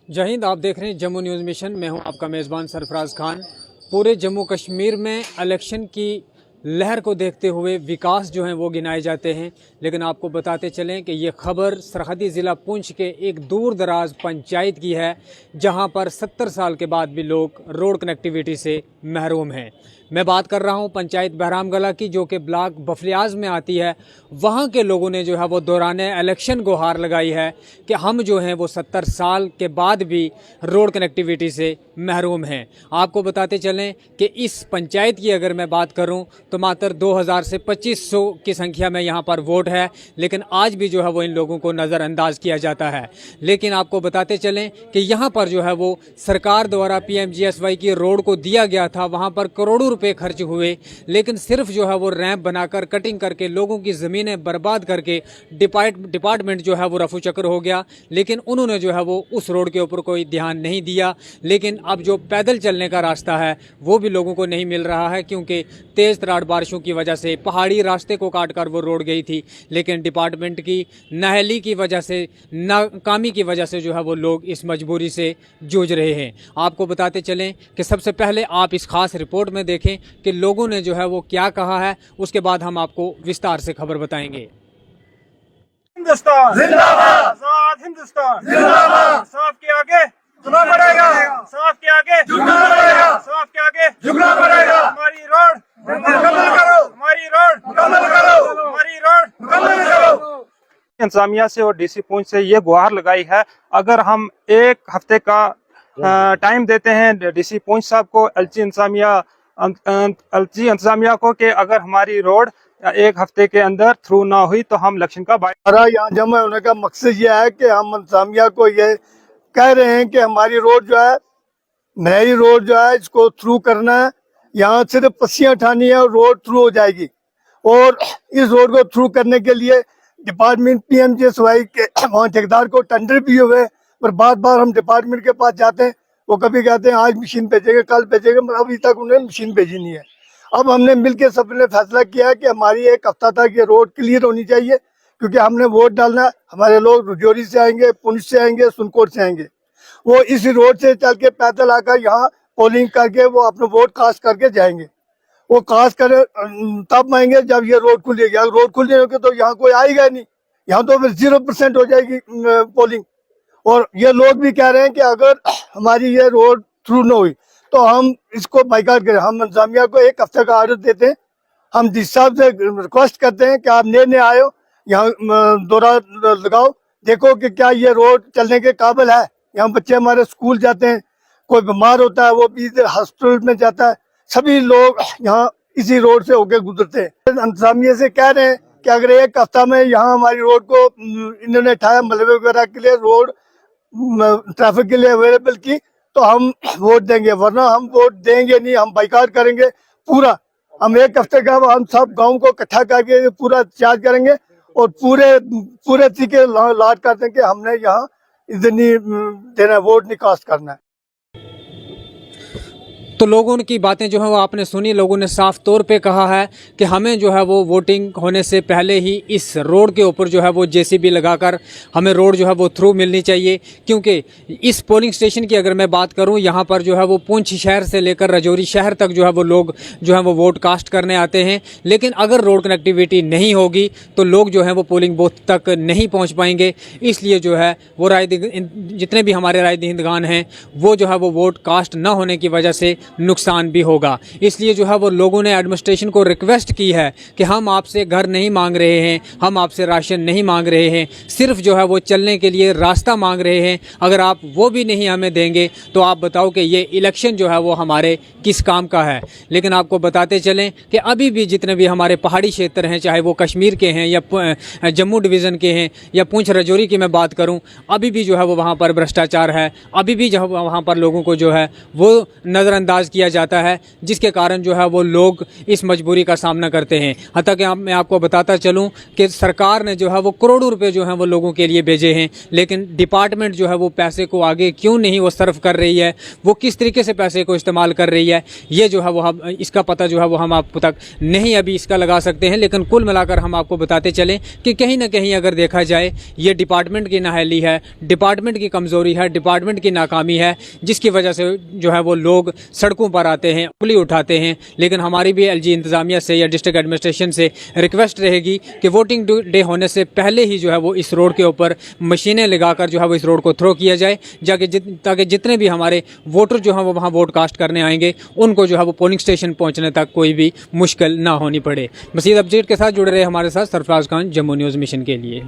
जय हिंद। आप देख रहे हैं जम्मू न्यूज़ मिशन। मैं हूं आपका मेज़बान सरफराज खान। पूरे जम्मू कश्मीर में इलेक्शन की लहर को देखते हुए विकास जो हैं वो गिनाए जाते हैं, लेकिन आपको बताते चलें कि ये खबर सरहदी ज़िला पुंछ के एक दूर दराज पंचायत की है, जहां पर 70 साल के बाद भी लोग रोड कनेक्टिविटी से महरूम हैं। मैं बात कर रहा हूं पंचायत बहरामगला की, जो कि ब्लॉक बफलियाज में आती है। वहां के लोगों ने जो है वो दौराने इलेक्शन गुहार लगाई है कि हम जो हैं वो 70 साल के बाद भी रोड कनेक्टिविटी से महरूम हैं। आपको बताते चलें कि इस पंचायत की अगर मैं बात करूं तो मात्र 2000 से 2500 की संख्या में यहां पर वोट है, लेकिन आज भी जो है वो इन लोगों को नज़रअंदाज किया जाता है। लेकिन आपको बताते चलें कि यहां पर जो है वो सरकार द्वारा PMGSY की रोड को दिया गया था, वहां पर करोड़ों रुपए खर्च हुए, लेकिन सिर्फ जो है वो रैंप बनाकर कटिंग करके लोगों की ज़मीनें बर्बाद करके डिपार्टमेंट जो है वो रफू चक्कर हो गया। लेकिन उन्होंने जो है वो उस रोड के ऊपर कोई ध्यान नहीं दिया। लेकिन अब जो पैदल चलने का रास्ता है वो भी लोगों को नहीं मिल रहा है, क्योंकि तेज़ तरार बारिशों की वजह से पहाड़ी रास्ते को काटकर वो रोड गई थी, लेकिन डिपार्टमेंट की नाअहली की वजह से, नाकामी की वजह से जो है वो लोग इस मजबूरी से जूझ रहे हैं। आपको बताते चलें कि सबसे पहले आप इस खास रिपोर्ट में देखें कि लोगों ने जो है वो क्या कहा है, उसके बाद हम आपको विस्तार से खबर बताएंगे। हिंदुस्तान जिंदाबाद, आजाद हिंदुस्तान जिंदाबाद। साफ के आगे झुकना पड़ेगा, साफ के आगे झुकना पड़ेगा, साफ के आगे झुकना पड़ेगा। हमारी रोड मुकम्मल करो, हमारी रोड मुकम्मल करो, हमारी रोड मुकम्मल करो। इंतजामिया से और DC पुंछ से ये गुहार लगाई है, अगर हम एक हफ्ते का टाइम देते हैं DC पुंछ साहब को, LG इंतजामिया को, कि अगर हमारी रोड एक हफ्ते के अंदर थ्रू ना हुई तो हम इलेक्शन का हमारा यहाँ जमा होने का मकसद ये है कि हम इंतजामिया को ये कह रहे हैं कि हमारी रोड जो है, नई रोड जो है, इसको थ्रू करना है। यहाँ सिर्फ पस्सियाँ उठानी है और रोड थ्रू हो जाएगी। और इस रोड को थ्रू करने के लिए डिपार्टमेंट PMGSY के वहाँ ठेकेदार को टेंडर भी हुए, पर बार बार हम डिपार्टमेंट के पास जाते हैं, वो कभी कहते हैं आज मशीन भेजेंगे, कल भेजेंगे, मगर अभी तक उन्होंने मशीन भेजी नहीं है। अब हमने मिलकर सबने फैसला किया है कि हमारी एक हफ्ता तक ये रोड क्लियर होनी चाहिए, क्योंकि हमने वोट डालना, हमारे लोग रजौरी से आएंगे, पुंछ से आएंगे, सुनकोट से आएंगे। वो इस रोड से चल के पैदल आकर यहाँ पोलिंग करके वो अपना वोट कास्ट करके जाएंगे। वो कास्ट कर तब आएंगे जब ये रोड खुलेगी। अगर रोड खुल जाएगी तो यहाँ कोई आएगा नहीं, यहाँ तो फिर 0% हो जाएगी पोलिंग। और ये लोग भी कह रहे हैं कि अगर हमारी ये रोड थ्रू न हुई तो हम इसको बाइकाट करें। हम इंतजामिया को एक हफ्ते का ऑर्डर देते हैं। हम DC साहब से रिक्वेस्ट करते हैं कि आप नए आए हो, यहाँ दौरा लगाओ, देखो कि क्या ये रोड चलने के काबिल है। यहाँ बच्चे हमारे स्कूल जाते हैं, कोई बीमार होता है वो भी इधर हॉस्पिटल में जाता है, सभी लोग यहाँ इसी रोड से होके गुजरते हैं। इंतजामिया से कह रहे हैं कि अगर एक हफ्ता में यहाँ हमारी रोड को इन्होंने उठाया मलबे वगैरह के लिए, रोड ट्रैफिक के लिए अवेलेबल की, तो हम वोट देंगे, वरना हम वोट देंगे नहीं, हम बाइकाट करेंगे पूरा। हम एक हफ्ते का हम सब गांव को इकट्ठा करके पूरा चार्ज करेंगे और पूरे तरीके लाट करते हैं कि हमने यहाँ इतनी देना, वोट नहीं कास्ट करना है। तो लोगों की बातें जो है वो आपने सुनी। लोगों ने साफ तौर पे कहा है कि हमें जो है वो वोटिंग होने से पहले ही इस रोड के ऊपर जो है वो JCB लगाकर हमें रोड जो है वो थ्रू मिलनी चाहिए, क्योंकि इस पोलिंग स्टेशन की अगर मैं बात करूं, यहाँ पर जो है वो पुंछ शहर से लेकर रजौरी शहर तक जो है वो लोग जो है वो वोट कास्ट करने आते हैं। लेकिन अगर रोड कनेक्टिविटी नहीं होगी तो लोग जो है वो पोलिंग बूथ तक नहीं पहुँच पाएंगे। इसलिए जो है वो जितने भी हमारे राय दहिंदगान हैं वो जो है वो वोट कास्ट न होने की वजह से नुकसान भी होगा। इसलिए जो है वो लोगों ने एडमिनिस्ट्रेशन को रिक्वेस्ट की है कि हम आपसे घर नहीं मांग रहे हैं, हम आपसे राशन नहीं मांग रहे हैं, सिर्फ जो है वो चलने के लिए रास्ता मांग रहे हैं। अगर आप वो भी नहीं हमें देंगे तो आप बताओ कि ये इलेक्शन जो है वो हमारे किस काम का है। लेकिन आपको बताते चलें कि अभी भी जितने भी हमारे पहाड़ी क्षेत्र हैं, चाहे वो कश्मीर के हैं या जम्मू डिवीज़न के हैं या पुंछ रजौरी की मैं बात करूं, अभी भी जो है वो वहाँ पर भ्रष्टाचार है, अभी भी जो वहाँ पर लोगों को जो है वो नज़रअंदाज नज़रअंदाज किया जाता है, जिसके कारण जो है वो लोग इस मजबूरी का सामना करते हैं। हत्ता कि मैं आपको बताता चलूँ कि सरकार ने जो है वो करोड़ों रुपए जो हैं वो लोगों के लिए भेजे हैं, लेकिन डिपार्टमेंट जो है वो पैसे को आगे क्यों नहीं वो सर्व कर रही है, वो किस तरीके से पैसे को इस्तेमाल कर रही है, ये जो है वो हम इसका पता जो है वो हम आप तक नहीं अभी इसका लगा सकते हैं। लेकिन कुल मिलाकर हम आपको बताते चलें कि कहीं ना कहीं अगर देखा जाए ये डिपार्टमेंट की नाअहली है, डिपार्टमेंट की कमज़ोरी है, डिपार्टमेंट की नाकामी है, जिसकी वजह से जो है वो लोग सड़कों पर आते हैं, उंगली उठाते हैं। लेकिन हमारी भी एलजी इंतज़ामिया से या डिस्ट्रिक्ट एडमिनिस्ट्रेशन से रिक्वेस्ट रहेगी कि वोटिंग डे होने से पहले ही जो है वो इस रोड के ऊपर मशीनें लगाकर जो है वो इस रोड को थ्रो किया जाए, ताकि जितने भी हमारे वोटर जो हैं वो वहाँ वोट कास्ट करने आएंगे उनको जो है वो पोलिंग स्टेशन पहुँचने तक कोई भी मुश्किल ना होनी पड़े। मज़ीद अपडेट के साथ जुड़े रहे हमारे साथ सरफराज खान, जम्मू न्यूज़ मिशन के लिए।